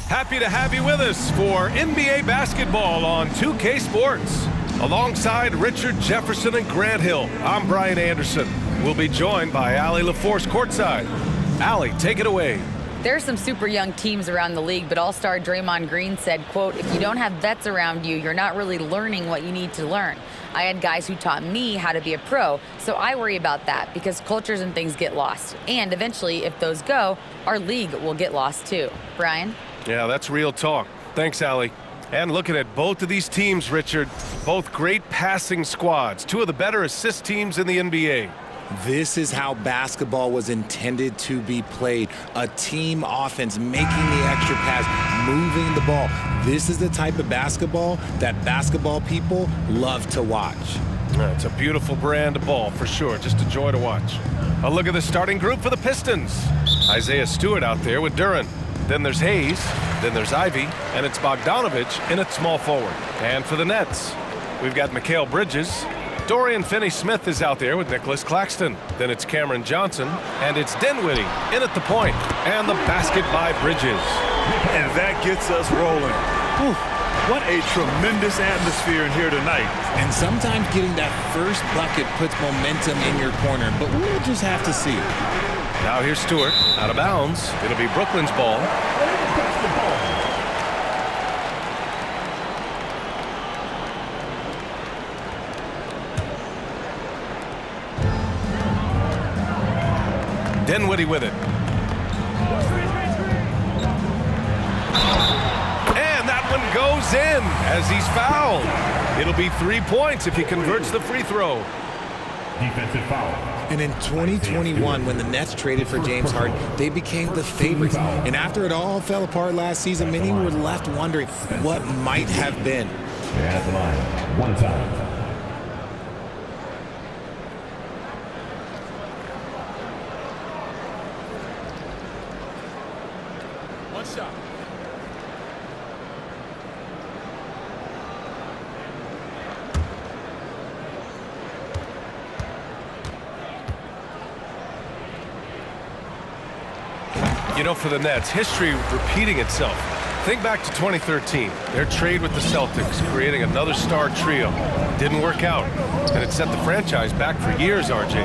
Happy to have you with us for NBA basketball on 2K Sports. Alongside Richard Jefferson and Grant Hill, I'm Brian Anderson. We'll be joined by Allie LaForce courtside. Allie, take it away. There are some super young teams around the league, but All-Star Draymond Green said, quote, "If you don't have vets around you, you're not really learning what you need to learn. I had guys who taught me how to be a pro, so I worry about that because cultures and things get lost. And eventually, if those go, our league will get lost too." Brian? Yeah, that's real talk. Thanks, Allie. And looking at both of these teams, Richard, both great passing squads, two of the better assist teams in the NBA. This is how basketball was intended to be played. A team offense, making the extra pass, moving the ball. This is the type of basketball that basketball people love to watch. It's a beautiful brand of ball for sure. Just a joy to watch. A look at the starting group for the Pistons. Isaiah Stewart out there with Duran. Then there's Hayes. Then there's Ivy. And it's Bogdanovich in at small forward. And for the Nets, we've got Mikal Bridges. Dorian Finney-Smith is out there with Nicholas Claxton. Then it's Cameron Johnson, and it's Dinwiddie in at the point. And the basket by Bridges. And that gets us rolling. Whew, what a tremendous atmosphere in here tonight. And sometimes getting that first bucket puts momentum in your corner, but we'll just have to see. Now here's Stewart, out of bounds. It'll be Brooklyn's ball. Dinwiddie with it. And that one goes in as he's fouled. It'll be 3 points if he converts the free throw. Defensive foul. And in 2021, when the Nets traded for James Harden, they became the favorites. And after it all fell apart last season, many were left wondering what might have been. At the line, one time. You know, for the Nets, history repeating itself. Think back to 2013, their trade with the Celtics, creating another star trio. Didn't work out, and it set the franchise back for years, RJ.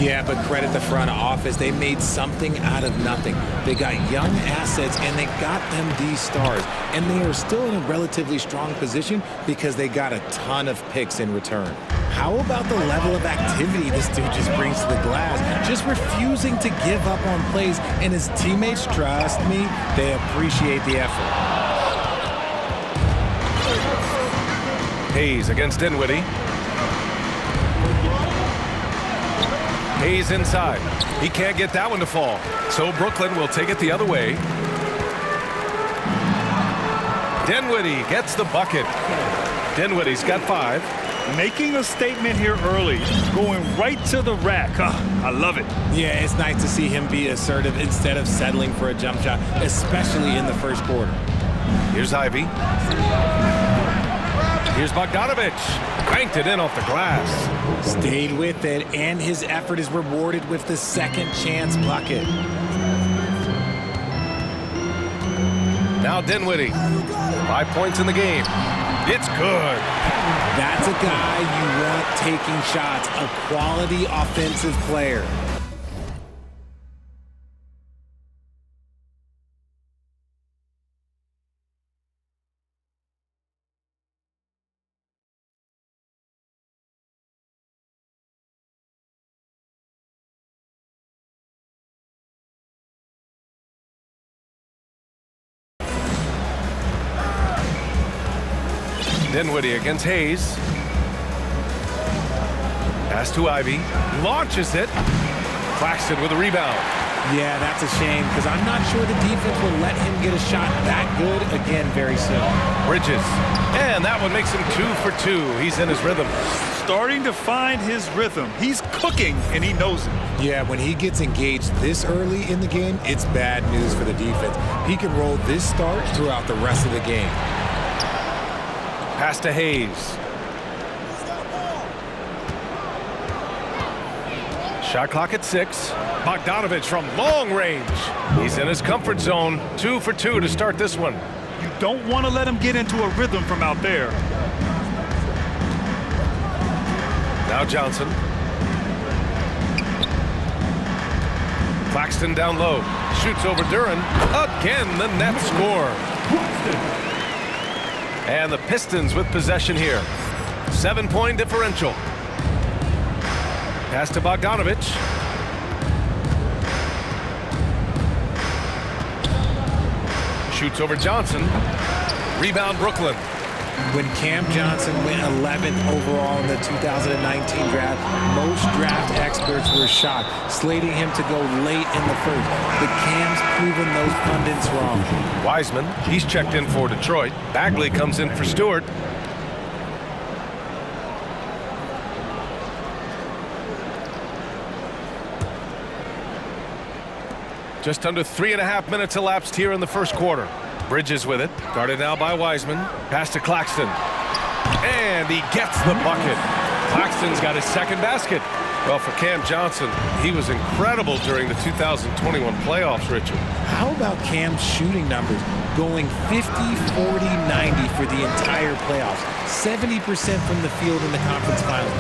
Yeah, but credit the front office. They made something out of nothing. They got young assets, and they got them these stars. And they are still in a relatively strong position because they got a ton of picks in return. How about the level of activity this dude just brings to the glass? Just refusing to give up on plays, and his teammates, trust me, they appreciate the effort. Hayes against Dinwiddie. Hayes inside. He can't get that one to fall. So Brooklyn will take it the other way. Dinwiddie gets the bucket. Dinwiddie's got 5. Making a statement here early, going right to the rack. I love it. Yeah, it's nice to see him be assertive instead of settling for a jump shot, especially in the first quarter. Here's Ivy. Here's Bogdanovich. Banked it in off the glass. Stayed with it, and his effort is rewarded with the second chance bucket. Now Dinwiddie. 5 points in the game. It's good. That's a guy you want taking shots, a quality offensive player. Dinwiddie against Hayes. Pass to Ivy. Launches it. Claxton with a rebound. Yeah, that's a shame because I'm not sure the defense will let him get a shot that good again very soon. Bridges. And that one makes him 2 for 2. He's in his rhythm. Starting to find his rhythm. He's cooking, and he knows it. Yeah, when he gets engaged this early in the game, it's bad news for the defense. He can roll this start throughout the rest of the game. Pass to Hayes. Shot clock at 6. Bogdanovich from long range. He's in his comfort zone. 2 for 2 to start this one. You don't want to let him get into a rhythm from out there. Now Johnson. Claxton down low. Shoots over Duran. Again, the net score. And the Pistons with possession here. 7-point differential. Pass to Bogdanovich. Shoots over Johnson. Rebound Brooklyn. When Cam Johnson went 11th overall in the 2019 draft, most draft experts were shocked, slating him to go late in the first. But Cam's proven those pundits wrong. Wiseman, he's checked in for Detroit. Bagley comes in for Stewart. Just under 3.5 minutes elapsed here in the first quarter. Bridges with it. Guarded now by Wiseman. Pass to Claxton. And he gets the bucket. Claxton's got his second basket. Well, for Cam Johnson, he was incredible during the 2021 playoffs, Richard. How about Cam's shooting numbers? Going 50, 40, 90 for the entire playoffs. 70% from the field in the conference finals.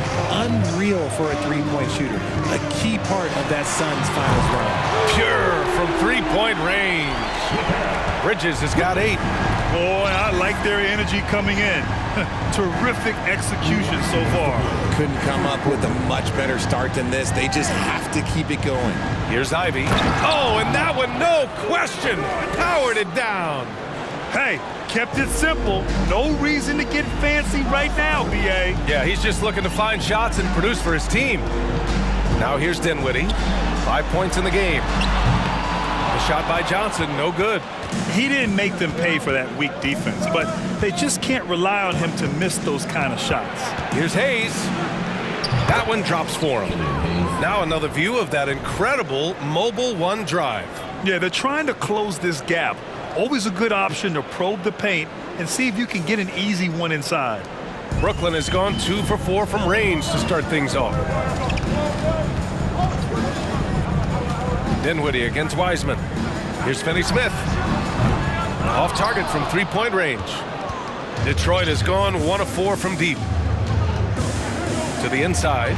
Unreal for a three-point shooter. A key part of that Suns finals run. Pure from three-point range. Bridges has got 8. Boy, I like their energy coming in. Terrific execution so far. Couldn't come up with a much better start than this. They just have to keep it going. Here's Ivy. Oh, and that one, no question, powered it down. Hey, kept it simple. No reason to get fancy right now, B.A. Yeah, he's just looking to find shots and produce for his team. Now here's Dinwiddie. 5 points in the game. The shot by Johnson, no good. He didn't make them pay for that weak defense, but they just can't rely on him to miss those kind of shots. Here's Hayes. That one drops for him. Now another view of that incredible mobile one drive. Yeah, they're trying to close this gap. Always a good option to probe the paint and see if you can get an easy one inside. Brooklyn has gone 2 for 4 from range to start things off. Dinwiddie against Wiseman. Here's Finney-Smith. Off target from three-point range. Detroit has gone 1 of 4 from deep. To the inside.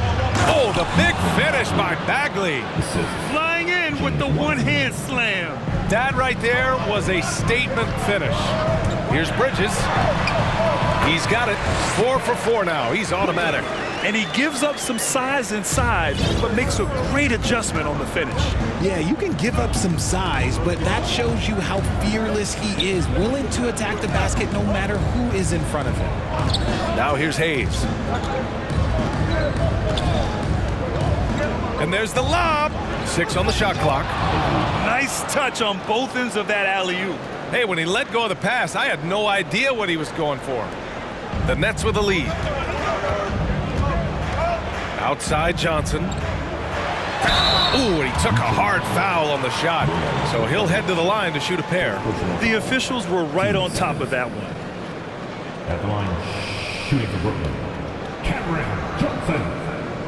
Oh, the big finish by Bagley. Flying in with the one-hand slam. That right there was a statement finish. Here's Bridges. He's got it. 4 for 4 now. He's automatic. And he gives up some size inside, but makes a great adjustment on the finish. Yeah, you can give up some size, but that shows you how fearless he is, willing to attack the basket no matter who is in front of him. Now here's Hayes. And there's the lob. 6 on the shot clock. Nice touch on both ends of that alley-oop. Hey, when he let go of the pass, I had no idea what he was going for. The Nets with the lead. Outside Johnson. Ooh, and he took a hard foul on the shot. So he'll head to the line to shoot a pair. The officials were right on top of that one. At the line, shooting for Brooklyn. Cameron Johnson.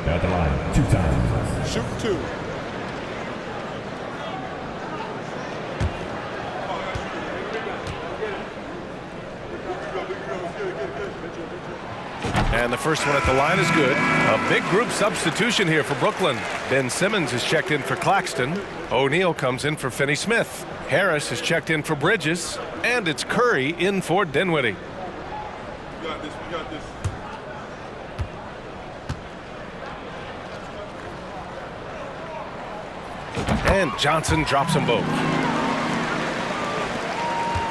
At the line, 2 times. Shoot 2. And the first one at the line is good. A big group substitution here for Brooklyn. Ben Simmons is checked in for Claxton. O'Neal comes in for Finney-Smith. Harris is checked in for Bridges. And it's Curry in for Dinwiddie. We got this. We got this. And Johnson drops them both.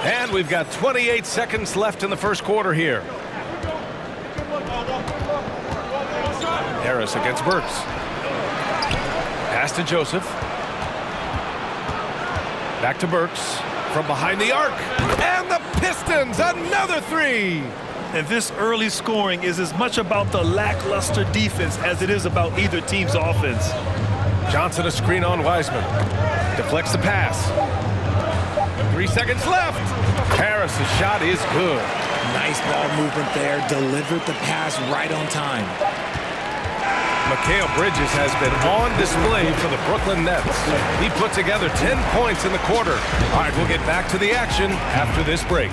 And we've got 28 seconds left in the first quarter here. Harris against Burks. Pass to Joseph. Back to Burks. From behind the arc. And the Pistons, another 3. And this early scoring is as much about the lackluster defense as it is about either team's offense. Johnson a screen on Wiseman. Deflects the pass. 3 seconds left. Harris's shot is good. Nice ball movement there. Delivered the pass right on time. Mikal Bridges has been on display for the Brooklyn Nets. He put together 10 points in the quarter. All right, we'll get back to the action after this break.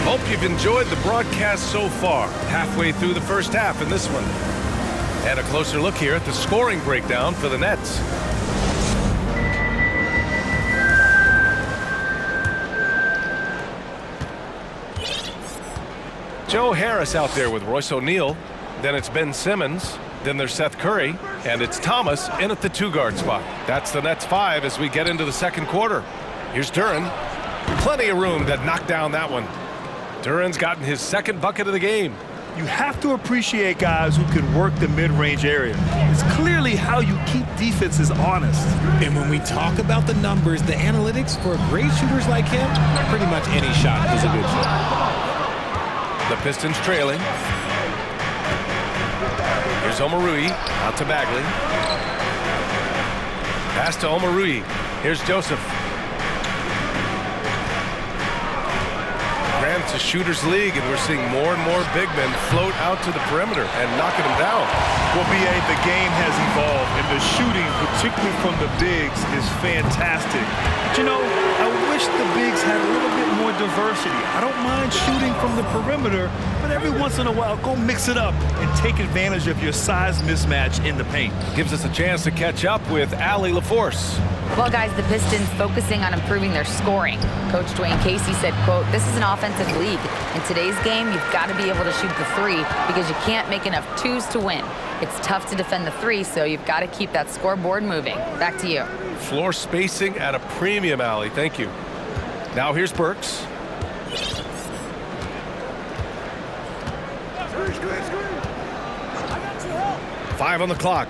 Hope you've enjoyed the broadcast so far. Halfway through the first half in this one. And a closer look here at the scoring breakdown for the Nets. Joe Harris out there with Royce O'Neal. Then it's Ben Simmons. Then there's Seth Curry. And it's Thomas in at the 2-guard spot. That's the Nets 5 as we get into the second quarter. Here's Duren. Plenty of room to knock down that one. Duren's gotten his second bucket of the game. You have to appreciate guys who can work the mid-range area. It's clearly how you keep defenses honest. And when we talk about the numbers, the analytics for great shooters like him, pretty much any shot is a good shot. The Pistons trailing. Here's Omarui out to Bagley. Pass to Omarui. Here's Joseph. It's a shooter's league, and we're seeing more and more big men float out to the perimeter and knocking them down. Well, B.A., the game has evolved, and the shooting, particularly from the bigs, is fantastic. But, you know, I wish the bigs had a little bit more diversity. I don't mind shooting from the perimeter, but every once in a while, go mix it up and take advantage of your size mismatch in the paint. Gives us a chance to catch up with Allie LaForce. Well, guys, the Pistons focusing on improving their scoring. Coach Dwayne Casey said, quote, "This is an offensive league. In today's game, you've got to be able to shoot the 3 because you can't make enough 2s to win. It's tough to defend the 3, so you've got to keep that scoreboard moving." Back to you. Floor spacing at a premium, Allie. Thank you. Now here's Burks. Five on the clock.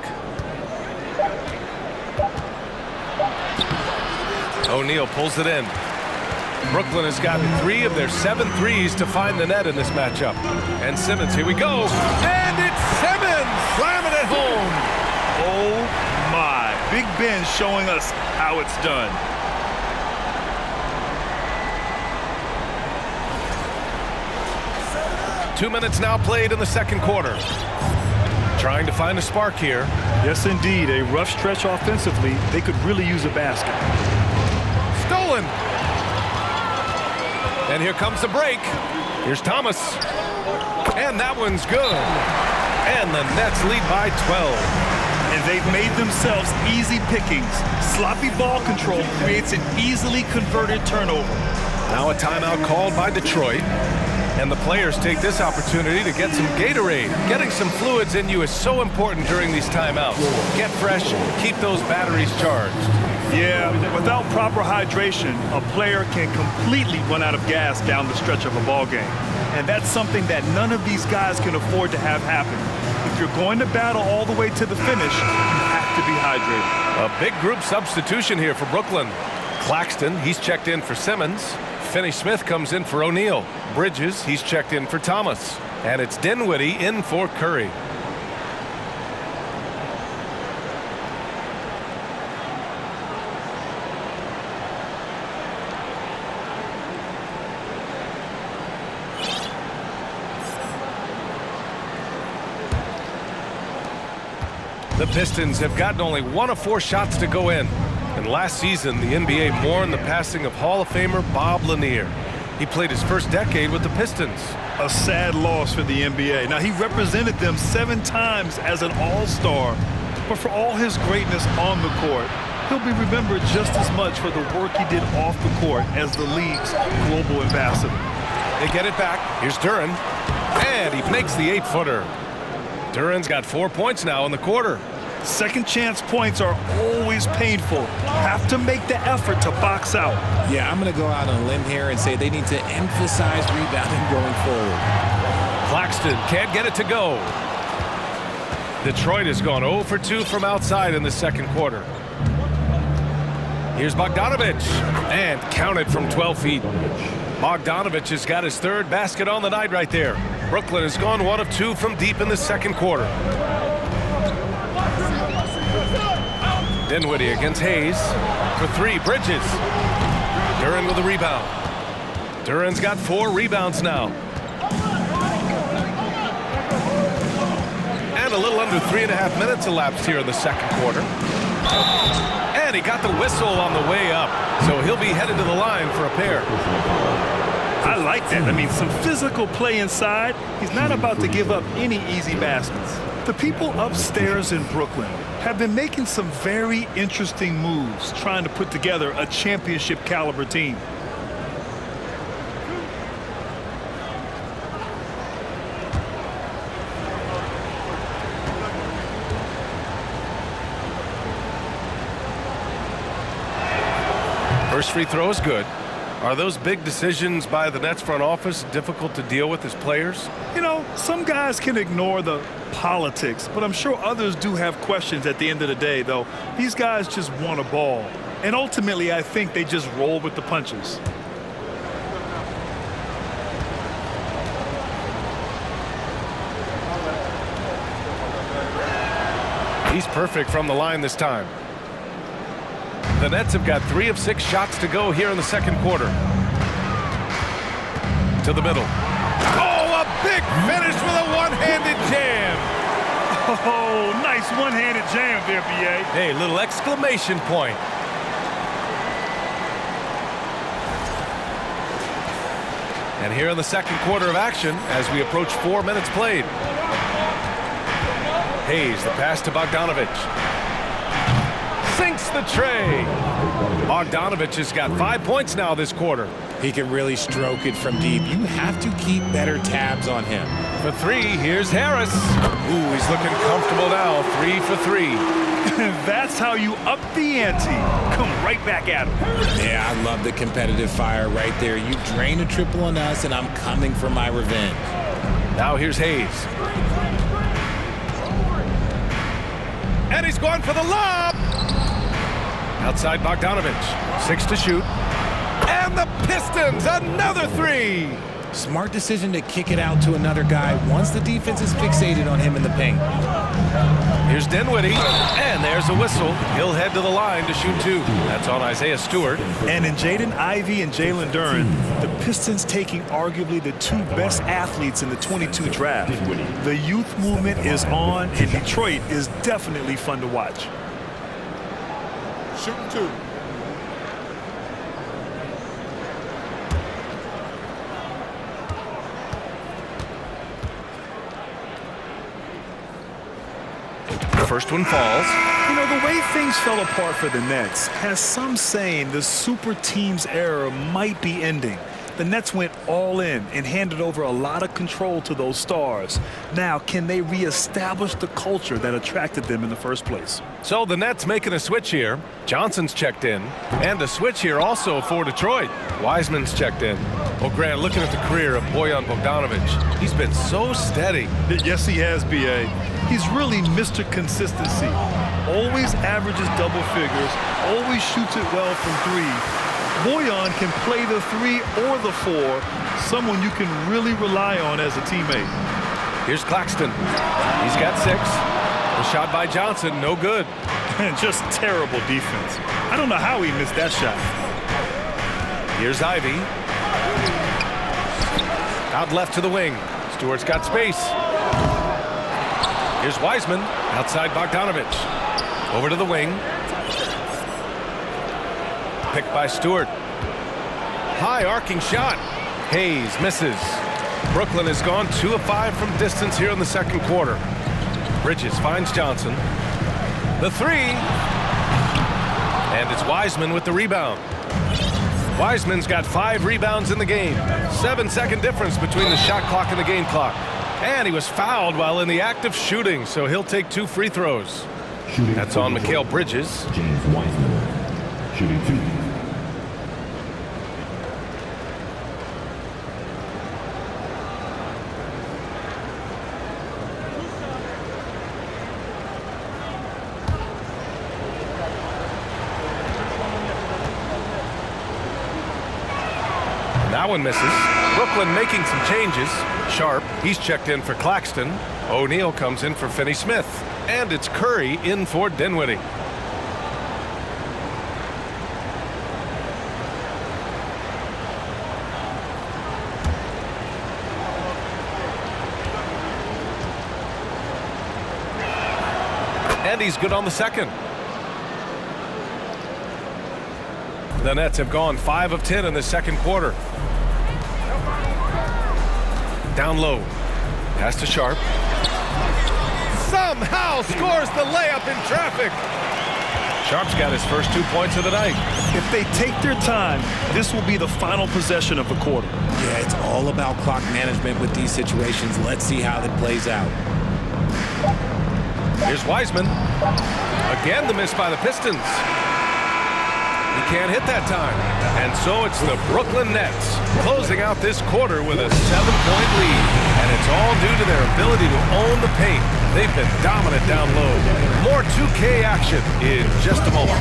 O'Neal pulls it in. Brooklyn has gotten 3 of their 7 threes to find the net in this matchup. And Simmons, here we go. And it's Simmons slamming it home. Oh, my. Big Ben showing us how it's done. Two minutes now played in the second quarter. Trying to find a spark here. Yes, indeed. A rough stretch offensively. They could really use a basket. Stolen. And here comes the break. Here's Thomas. And that one's good. And the Nets lead by 12. And they've made themselves easy pickings. Sloppy ball control creates an easily converted turnover. Now a timeout called by Detroit. And the players take this opportunity to get some Gatorade. Getting some fluids in you is so important during these timeouts. Get fresh, keep those batteries charged. Yeah, without proper hydration, a player can completely run out of gas down the stretch of a ball game. And that's something that none of these guys can afford to have happen. If you're going to battle all the way to the finish, you have to be hydrated. A big group substitution here for Brooklyn. Claxton, he's checked in for Simmons. Finney-Smith comes in for O'Neal. Bridges, he's checked in for Thomas. And it's Dinwiddie in for Curry. The Pistons have gotten only 1 of 4 shots to go in. And last season, the NBA mourned the passing of Hall of Famer Bob Lanier. He played his first decade with the Pistons. A sad loss for the NBA. Now, he represented them 7 times as an all-star. But for all his greatness on the court, he'll be remembered just as much for the work he did off the court as the league's global ambassador. They get it back. Here's Duren. And he makes the 8-footer. Duren's got 4 points now in the quarter. Second chance points are always painful. Have to make the effort to box out. Yeah, I'm going to go out on a limb here and say they need to emphasize rebounding going forward. Claxton can't get it to go. Detroit has gone 0 for 2 from outside in the second quarter. Here's Bogdanovich, and counted from 12 feet. Bogdanovich has got his third basket on the night right there. Brooklyn has gone 1 of 2 from deep in the second quarter. Dinwiddie against Hayes. For 3, Bridges. Duren with a rebound. Duren's got 4 rebounds now. And a little under 3.5 minutes elapsed here in the second quarter. And he got the whistle on the way up, so he'll be headed to the line for a pair. I like that. I mean, some physical play inside. He's not about to give up any easy baskets. The people upstairs in Brooklyn have been making some very interesting moves trying to put together a championship caliber team. First free throw is good. Are those big decisions by the Nets front office difficult to deal with as players? You know, some guys can ignore the politics, but I'm sure others do have questions at the end of the day, though. These guys just want a ball. And ultimately, I think they just roll with the punches. He's perfect from the line this time. The Nets have got 3 of 6 shots to go here in the second quarter. To the middle. Oh, a big finish with a one-handed jam. Oh, nice one-handed jam there, B.A. Hey, little exclamation point. And here in the second quarter of action, as we approach 4 minutes played. Hayes, the pass to Bogdanovich. Sinks the tray. Bogdanovich has got 5 points now this quarter. He can really stroke it from deep. You have to keep better tabs on him. For 3, here's Harris. Ooh, he's looking comfortable now. 3 for 3. That's how you up the ante. Come right back at him. Yeah, I love the competitive fire right there. You drain a triple on us, and I'm coming for my revenge. Now here's Hayes. And he's going for the lob. Outside Bogdanovich. 6 to shoot. And the Pistons, another 3. Smart decision to kick it out to another guy once the defense is fixated on him in the paint. Here's Dinwiddie, and there's a whistle. He'll head to the line to shoot 2. That's on Isaiah Stewart. And in Jaden Ivey and Jalen Duren, the Pistons taking arguably the 2 best athletes in the 22 draft. The youth movement is on, and Detroit is definitely fun to watch. Shooting 2. First one falls. You know, the way things fell apart for the Nets has some saying the super teams era might be ending. The Nets went all in and handed over a lot of control to those stars. Now, can they reestablish the culture that attracted them in the first place? So the Nets making a switch here. Johnson's checked in. And a switch here also for Detroit. Wiseman's checked in. Well, Grant, looking at the career of Bojan Bogdanović, he's been so steady. Yes, he has, B.A. He's really Mr. Consistency. Always averages double figures, always shoots it well from 3. Bojan can play the 3 or the 4, someone you can really rely on as a teammate. Here's Claxton. He's got 6. The shot by Johnson, no good. And just terrible defense. I don't know how he missed that shot. Here's Ivy. Out left to the wing. Stewart's got space. Here's Wiseman, outside Bogdanovich. Over to the wing. Picked by Stewart. High arcing shot. Hayes misses. Brooklyn has gone 2 of 5 from distance here in the second quarter. Bridges finds Johnson. The 3. And it's Wiseman with the rebound. Wiseman's got 5 rebounds in the game. 7-second difference between the shot clock and the game clock. And he was fouled while in the act of shooting, so he'll take 2 free throws. That's on Mikal Bridges. James Wiseman, shooting 2. That one misses. Brooklyn making some changes. Sharp, he's checked in for Claxton. O'Neal comes in for Finney-Smith. And it's Curry in for Dinwiddie. And he's good on the second. The Nets have gone 5 of 10 in the second quarter. Down low. Pass to Sharp. Somehow scores the layup in traffic. Sharp's got his first 2 points of the night. If they take their time, this will be the final possession of the quarter. Yeah, it's all about clock management with these situations. Let's see how that plays out. Here's Wiseman. Again, the miss by the Pistons. He can't hit that time. And so it's the Brooklyn Nets closing out this quarter with a 7-point lead. And it's all due to their ability to own the paint. They've been dominant down low. More 2K action in just a moment.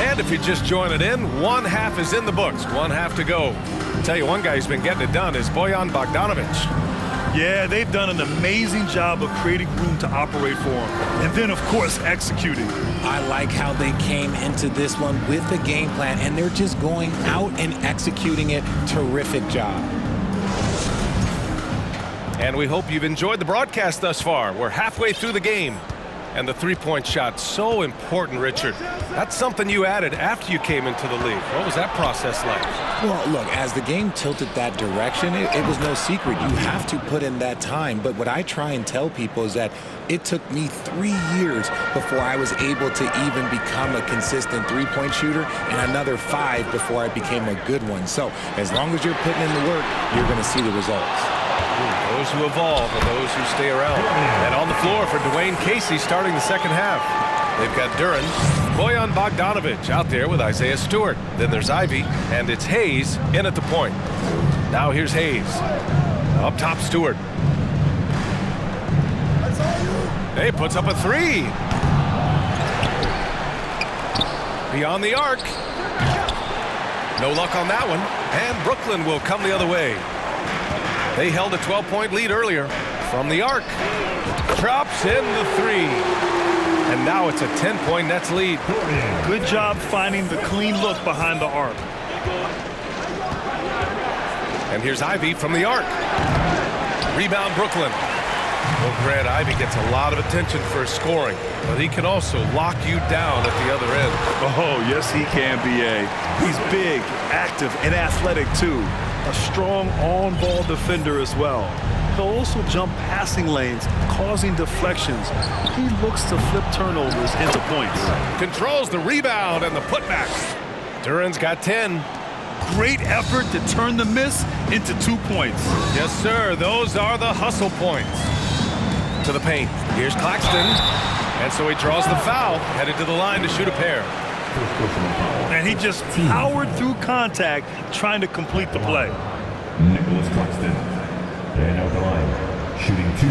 And if you just join it in, one half is in the books, one half to go. I'll tell you, one guy who's been getting it done is Bojan Bogdanovic. Yeah, they've done an amazing job of creating room to operate for him. And then, of course, executing. I like how they came into this one with a game plan, and they're just going out and executing it. Terrific job. And we hope you've enjoyed the broadcast thus far. We're halfway through the game. And the three-point shot, so important, Richard. That's something you added after you came into the league. What was that process like? Well, look, as the game tilted that direction, it was no secret. You have to put in that time. But what I try and tell people is that it took me 3 years before I was able to even become a consistent three-point shooter, and another 5 before I became a good one. So as long as you're putting in the work, you're going to see the results. Those who evolve and those who stay around. And on the floor for Dwayne Casey starting the second half. They've got Duren, Bojan Bogdanovic out there with Isaiah Stewart. Then there's Ivy, and it's Hayes in at the point. Now here's Hayes. Up top, Stewart. Hey, puts up a three. Beyond the arc. No luck on that one. And Brooklyn will come the other way. They held a 12-point lead earlier. From the arc. Drops in the three. And now it's a 10-point Nets lead. Good job finding the clean look behind the arc. And here's Ivy from the arc. Rebound Brooklyn. Well, Grant, Ivy gets a lot of attention for his scoring, but he can also lock you down at the other end. Oh, yes, he can, B.A. He's big, active, and athletic, too. A strong on-ball defender as well. He'll also jump passing lanes, causing deflections. He looks to flip turnovers into points. Controls the rebound and the putback. Duran's got 10. Great effort to turn the miss into 2 points. Yes, sir. Those are the hustle points. To the paint. Here's Claxton. And so he draws the foul, headed to the line to shoot a pair. And he just powered through contact, trying to complete the play. Nicholas Claxton. And out the line, shooting 2.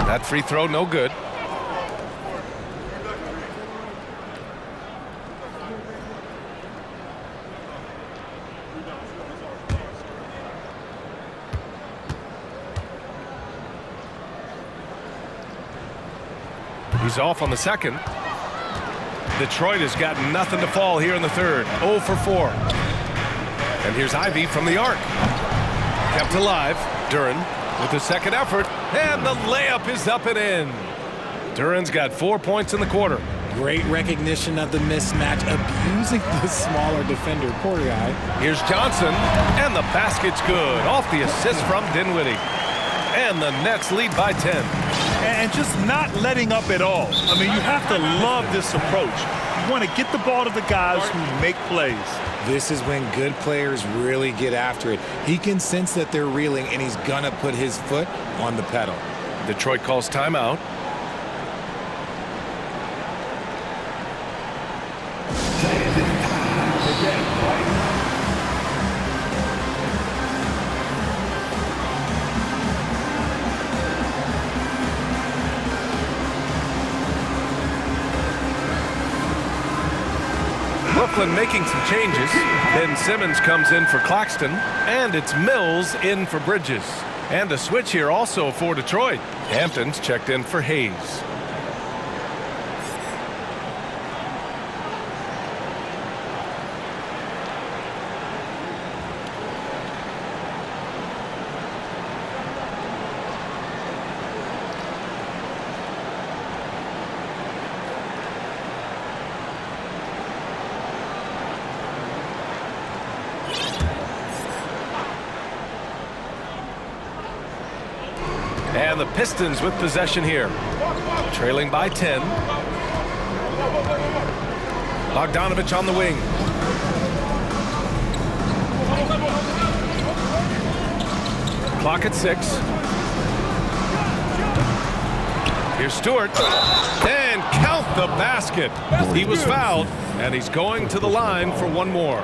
That free throw, no good. He's off on the second. Detroit has got nothing to fall here in the third. 0 for 4. And here's Ivy from the arc. Kept alive. Duran with the second effort. And the layup is up and in. Duran's got 4 points in the quarter. Great recognition of the mismatch, abusing the smaller defender. Poor guy. Here's Johnson. And the basket's good. Off the assist from Dinwiddie. And the Nets lead by 10. And just not letting up at all. I mean, you have to love this approach. You want to get the ball to the guys who make plays. This is when good players really get after it. He can sense that they're reeling, and he's going to put his foot on the pedal. Detroit calls timeout. Brooklyn making some changes. Ben Simmons comes in for Claxton, and it's Mills in for Bridges. And a switch here also for Detroit. Hampton's checked in for Hayes. And the Pistons with possession here. Trailing by 10. Bogdanovich on the wing. Clock at 6. Here's Stewart. And count the basket. He was fouled, and he's going to the line for one more.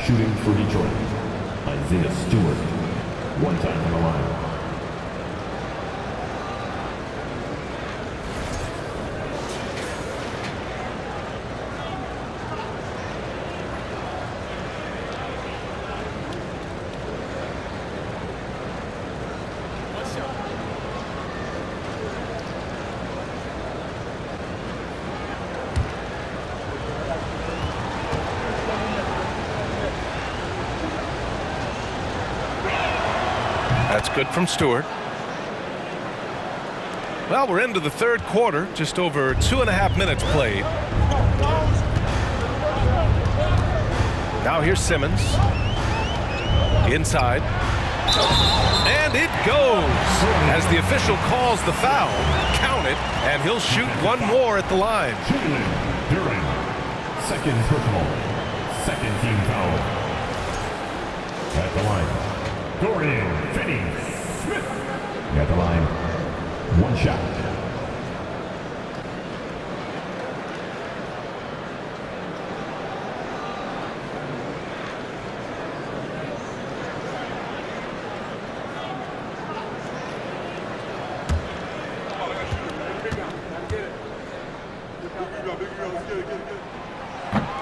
Shooting for Detroit, Isaiah Stewart. 1 time on the line. That's good from Stewart. Well, we're into the third quarter, just over 2.5 minutes played. Now here's Simmons. Inside. And it goes! As the official calls the foul. Count it, and he'll shoot one more at the line. Duran, second personal, second team foul. At the line. Dorian Finney-Smith. At the line, 1 shot.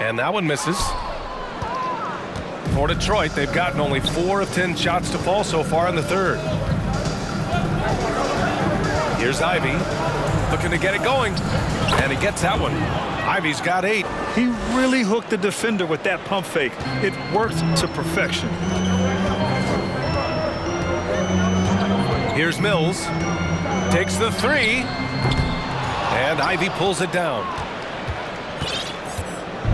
And that one misses. For Detroit, they've gotten only 4 of 10 shots to fall so far in the third. Here's Ivy, looking to get it going, and he gets that one. Ivy's got 8. He really hooked the defender with that pump fake. It worked to perfection. Here's Mills. Takes the 3. And Ivy pulls it down.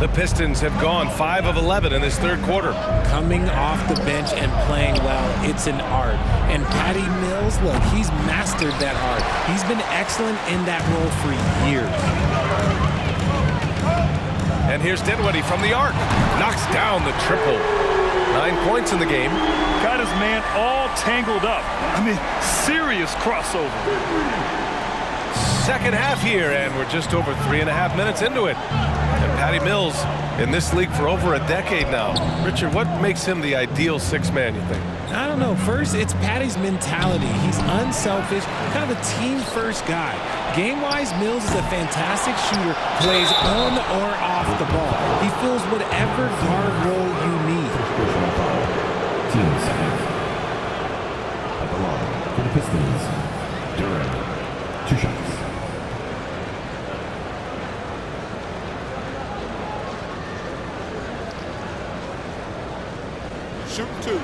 The Pistons have gone 5 of 11 in this third quarter. Coming off the bench and playing well, it's an art. And Patty Mills, look, he's mastered that art. He's been excellent in that role for years. And here's Dinwiddie from the arc. Knocks down the triple. 9 points in the game. Got his man all tangled up. I mean, serious crossover. Second half here, and we're just over 3.5 minutes into it. And Patty Mills in this league for over a decade now. Richard, what makes him the ideal 6-man, you think? I don't know. First, it's Patty's mentality. He's unselfish, kind of a team-first guy. Game-wise, Mills is a fantastic shooter, plays on or off the ball. He fills whatever guard role you need. Team second. At the line for the Pistons, Durant. 2 shots. Shoot 2.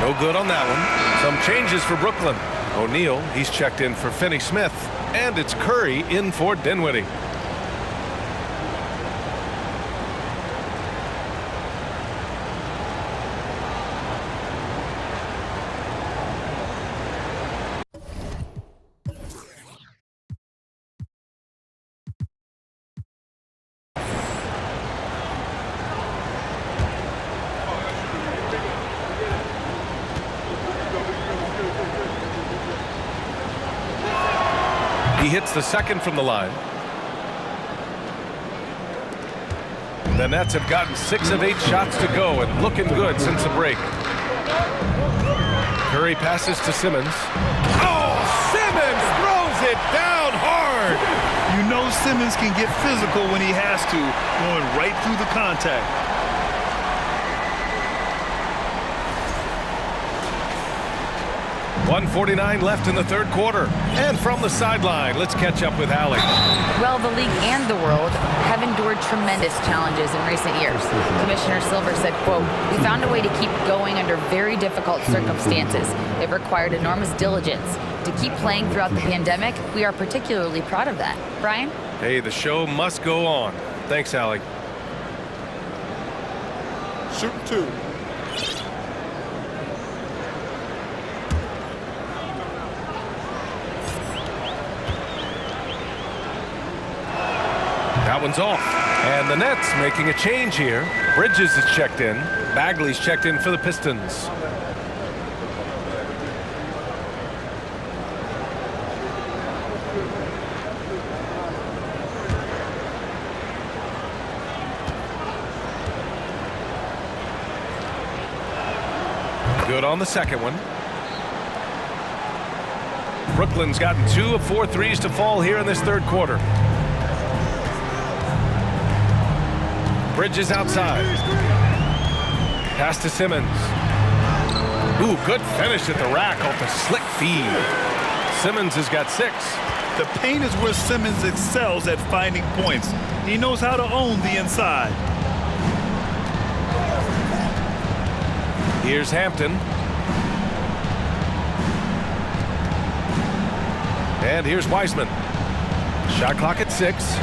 No good on that one. Some changes for Brooklyn. O'Neal, he's checked in for Finney Smith. And it's Curry in for Dinwiddie. He hits the second from the line. The Nets have gotten 6 of 8 shots to go and looking good since the break. Curry passes to Simmons. Oh, Simmons throws it down hard. You know Simmons can get physical when he has to, going right through the contact. 1:49 left in the third quarter. And from the sideline, let's catch up with Allie. Well, the league and the world have endured tremendous challenges in recent years. Commissioner Silver said, quote, "We found a way to keep going under very difficult circumstances. It required enormous diligence. To keep playing throughout the pandemic, we are particularly proud of that." Brian? Hey, the show must go on. Thanks, Allie. Shoot 2. That one's off. And the Nets making a change here. Bridges is checked in. Bagley's checked in for the Pistons. Good on the second one. Brooklyn's gotten 2 of 4 threes to fall here in this third quarter. Bridges outside. Pass to Simmons. Ooh, good finish at the rack off the slick feed. Simmons has got 6. The paint is where Simmons excels at finding points. He knows how to own the inside. Here's Hampton. And here's Wiseman. Shot clock at 6.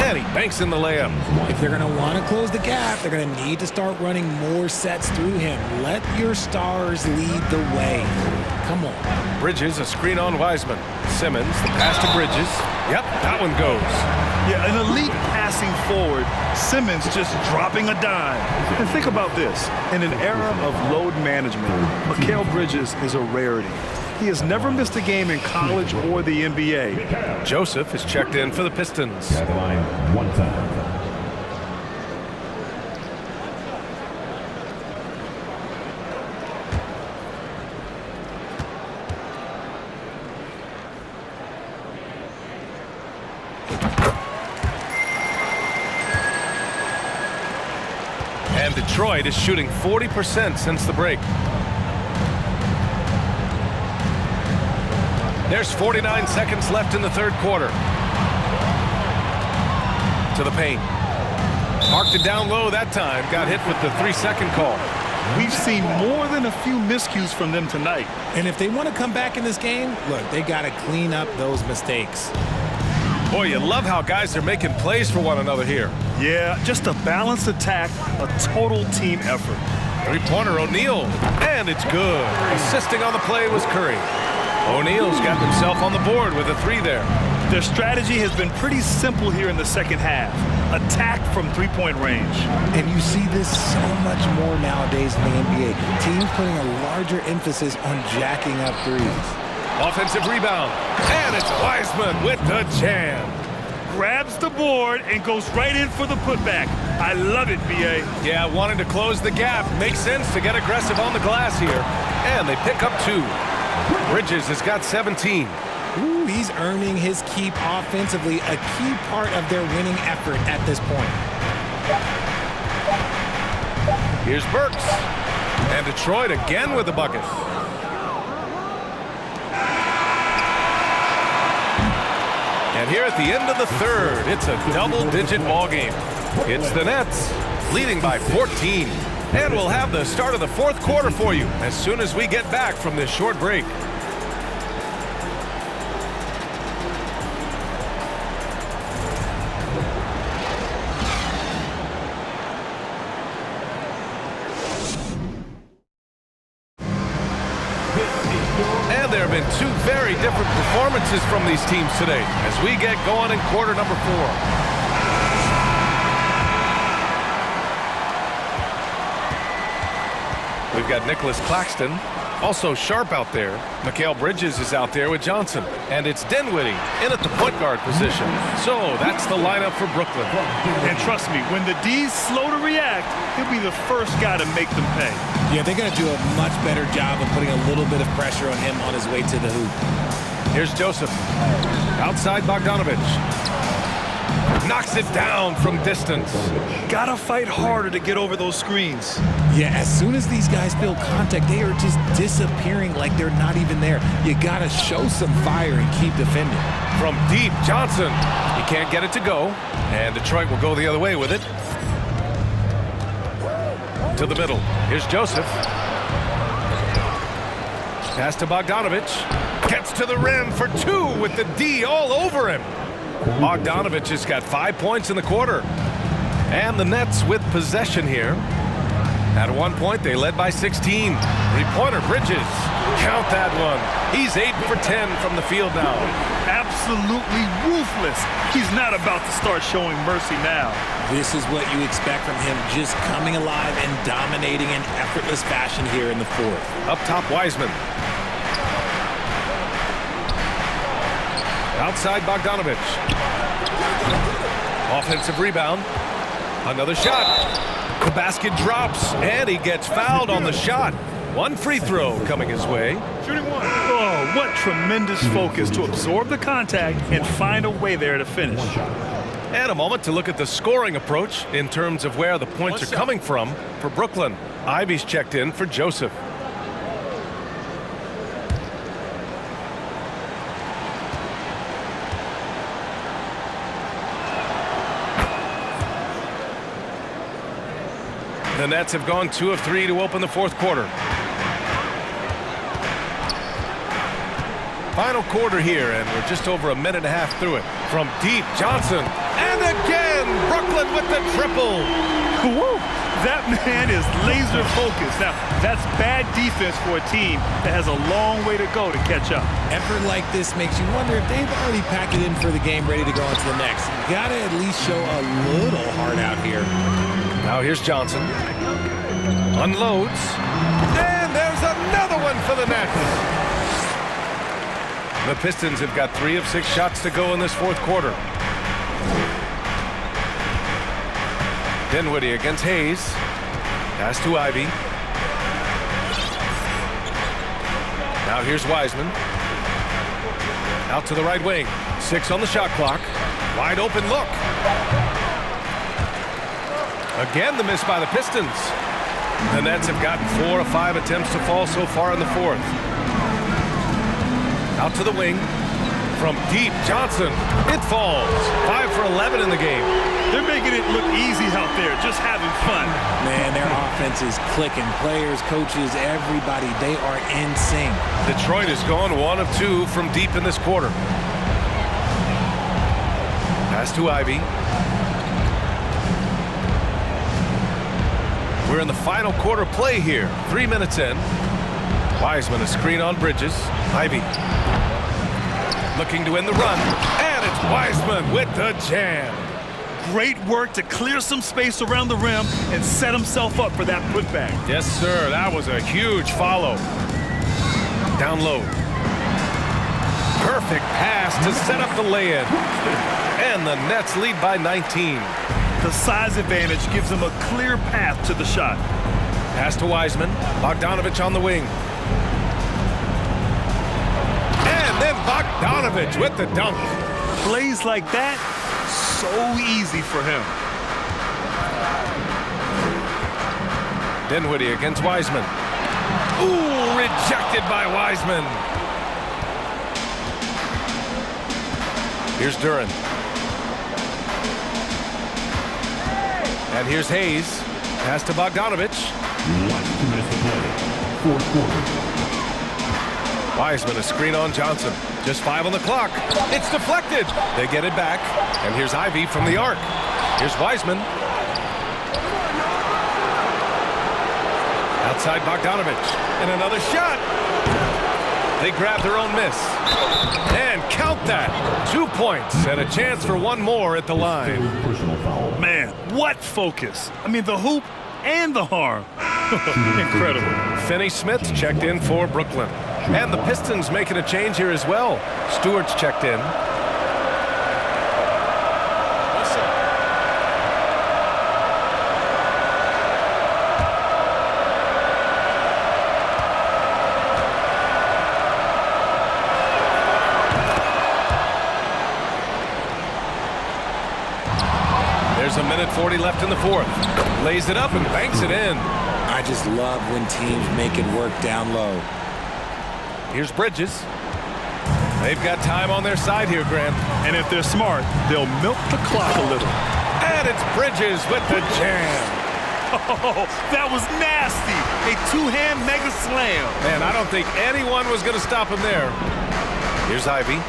And he banks in the layup. If they're going to want to close the gap, they're going to need to start running more sets through him. Let your stars lead the way. Come on. Bridges, a screen on Wiseman. Simmons, the pass to Bridges. Yep, that one goes. Yeah, an elite passing forward. Simmons just dropping a dime. And think about this. In an era of load management, Mikal Bridges is a rarity. He has never missed a game in college or the NBA. Joseph is checked in for the Pistons. At the line, 1 time. Detroit is shooting 40% since the break. There's 49 seconds left in the third quarter. To the paint. Marked it down low that time. Got hit with the 3-second call. We've seen more than a few miscues from them tonight. And if they want to come back in this game, look, they got to clean up those mistakes. Boy, you love how guys are making plays for one another here. Yeah, just a balanced attack, a total team effort. Three-pointer, O'Neal, and it's good. Assisting on the play was Curry. O'Neal's got himself on the board with a 3 there. Their strategy has been pretty simple here in the second half. Attack from three-point range. And you see this so much more nowadays in the NBA. Teams putting a larger emphasis on jacking up threes. Offensive rebound, and it's Wiseman with the jam. Grabs the board and goes right in for the putback. I love it, B.A. Yeah, wanting to close the gap. Makes sense to get aggressive on the glass here. And they pick up 2. Bridges has got 17. Ooh, he's earning his keep offensively, a key part of their winning effort at this point. Here's Burks. And Detroit again with the bucket. And here at the end of the third, it's a double-digit ball game. It's the Nets leading by 14. And we'll have the start of the fourth quarter for you as soon as we get back from this short break. And there have been 2 very different performances from these teams today as we get going in quarter number 4. We've got Nicholas Claxton, also Sharp out there. Mikal Bridges is out there with Johnson. And it's Dinwiddie in at the point guard position. So that's the lineup for Brooklyn. And trust me, when the D's slow to react, he'll be the first guy to make them pay. Yeah, they're going to do a much better job of putting a little bit of pressure on him on his way to the hoop. Here's Joseph. Outside Bogdanovich. Knocks it down from distance. Gotta fight harder to get over those screens. Yeah, as soon as these guys feel contact, they are just disappearing like they're not even there. You gotta show some fire and keep defending. From deep, Johnson. He can't get it to go. And Detroit will go the other way with it. To the middle. Here's Joseph. Pass to Bogdanovich. Gets to the rim for 2 with the D all over him. Bogdanovich has got 5 points in the quarter. And the Nets with possession here. At one point, they led by 16. Three-pointer, Bridges. Count that one. He's 8 for 10 from the field now. Absolutely ruthless. He's not about to start showing mercy now. This is what you expect from him, just coming alive and dominating in effortless fashion here in the fourth. Up top, Wiseman. Outside Bogdanovich. Offensive rebound. Another shot. The basket drops, and he gets fouled on the shot. 1 free throw coming his way. Shooting 1. Oh, what tremendous focus to absorb the contact and find a way there to finish. And a moment to look at the scoring approach in terms of where the points are coming from for Brooklyn. Ivy's checked in for Joseph. The Nets have gone 2 of 3 to open the fourth quarter. Final quarter here, and we're just over a minute and a half through it. From deep, Johnson. And again, Brooklyn with the triple. Woo! That man is laser focused. Now, that's bad defense for a team that has a long way to go to catch up. Effort like this makes you wonder if they've already packed it in for the game, ready to go on to the next. You gotta at least show a little heart out here. Now here's Johnson. Unloads. And there's another one for the Nets. The Pistons have got 3 of 6 shots to go in this fourth quarter. Dinwiddie against Hayes. Pass to Ivy. Now here's Wiseman. Out to the right wing. 6 on the shot clock. Wide open look. Again, the miss by the Pistons. The Nets have gotten 4 of 5 attempts to fall so far in the fourth. Out to the wing. From deep, Johnson. It falls. 5 for 11 in the game. They're making it look easy out there, just having fun. Man, their offense is clicking. Players, coaches, everybody, they are in sync. Detroit has gone 1 of 2 from deep in this quarter. Pass to Ivy. We're in the final quarter play here. 3 minutes in. Wiseman a screen on Bridges. Ivy looking to end the run. And it's Wiseman with the jam. Great work to clear some space around the rim and set himself up for that putback. Yes, sir. That was a huge follow. Down low. Perfect pass to set up the lay-in. And the Nets lead by 19. The size advantage gives him a clear path to the shot. Pass to Wiseman. Bogdanovich on the wing. And then Bogdanovich with the dunk. Plays like that, so easy for him. Dinwiddie against Wiseman. Ooh, rejected by Wiseman. Here's Duran. And here's Hayes. Pass to Bogdanovich. 2 minutes to play. Fourth quarter. Wiseman a screen on Johnson. Just 5 on the clock. It's deflected. They get it back. And here's Ivy from the arc. Here's Wiseman. Outside Bogdanovich. And another shot. They grab their own miss. And count that. 2 points and a chance for one more at the line. Personal foul. Man, what focus. I mean, the hoop and the harm. Incredible. Finney Smith checked in for Brooklyn. And the Pistons making a change here as well. Stewart's checked in. There's a minute 40 left in the fourth. Lays it up and banks it in. I just love when teams make it work down low. Here's Bridges. They've got time on their side here, Grant. And if they're smart, they'll milk the clock a little. And it's Bridges with the jam. Oh, that was nasty. A two-hand mega slam. Man, I don't think anyone was going to stop him there. Here's Ivy.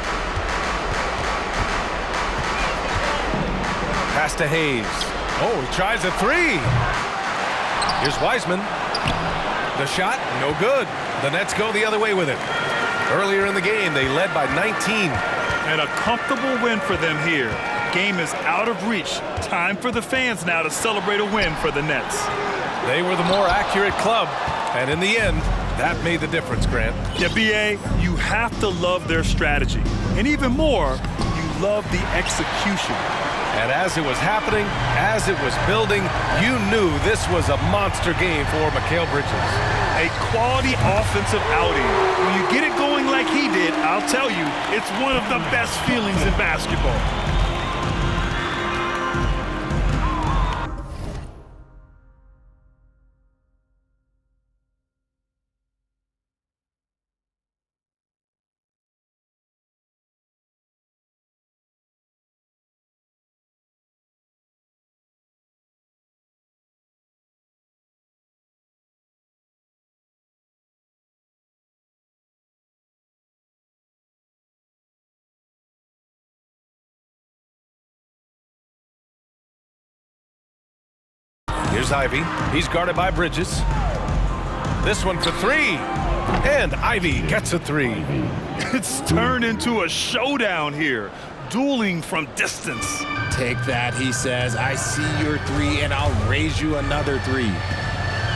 Pass to Hayes. Oh, he tries a three. Here's Wiseman. The shot, no good. The Nets go the other way with it. Earlier in the game, they led by 19. And a comfortable win for them here. Game is out of reach. Time for the fans now to celebrate a win for the Nets. They were the more accurate club. And in the end, that made the difference, Grant. Yeah, B.A., you have to love their strategy. And even more, you love the execution. And as it was happening, as it was building, you knew this was a monster game for Mikal Bridges. A quality offensive outing. When you get it going like he did, I'll tell you, it's one of the best feelings in basketball. Here's Ivy. He's guarded by Bridges. This one for three. And Ivy gets a three. It's turned into a showdown here. Dueling from distance. Take that, he says. I see your three, and I'll raise you another three.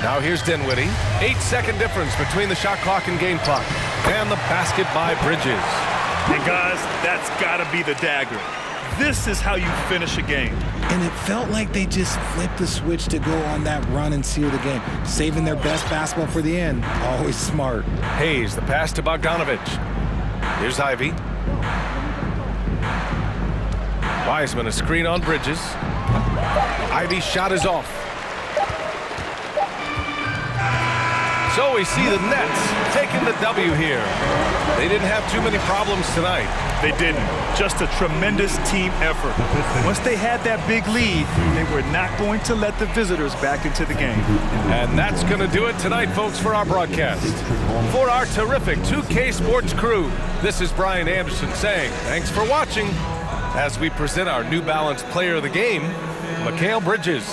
Now here's Dinwiddie. 8-second difference between the shot clock and game clock. And the basket by Bridges. And guys, that's got to be the dagger. This is how you finish a game. And it felt like they just flipped the switch to go on that run and seal the game. Saving their best basketball for the end. Always smart. Hayes, the pass to Bogdanovich. Here's Ivy. Wiseman, a screen on Bridges. Ivy's shot is off. So we see the Nets taking the W here. They didn't have too many problems tonight. They didn't. Just a tremendous team effort. Once they had that big lead, they were not going to let the visitors back into the game. And that's going to do it tonight, folks, for our broadcast. For our terrific 2K Sports crew, this is Brian Anderson saying thanks for watching as we present our New Balance Player of the Game, Mikal Bridges.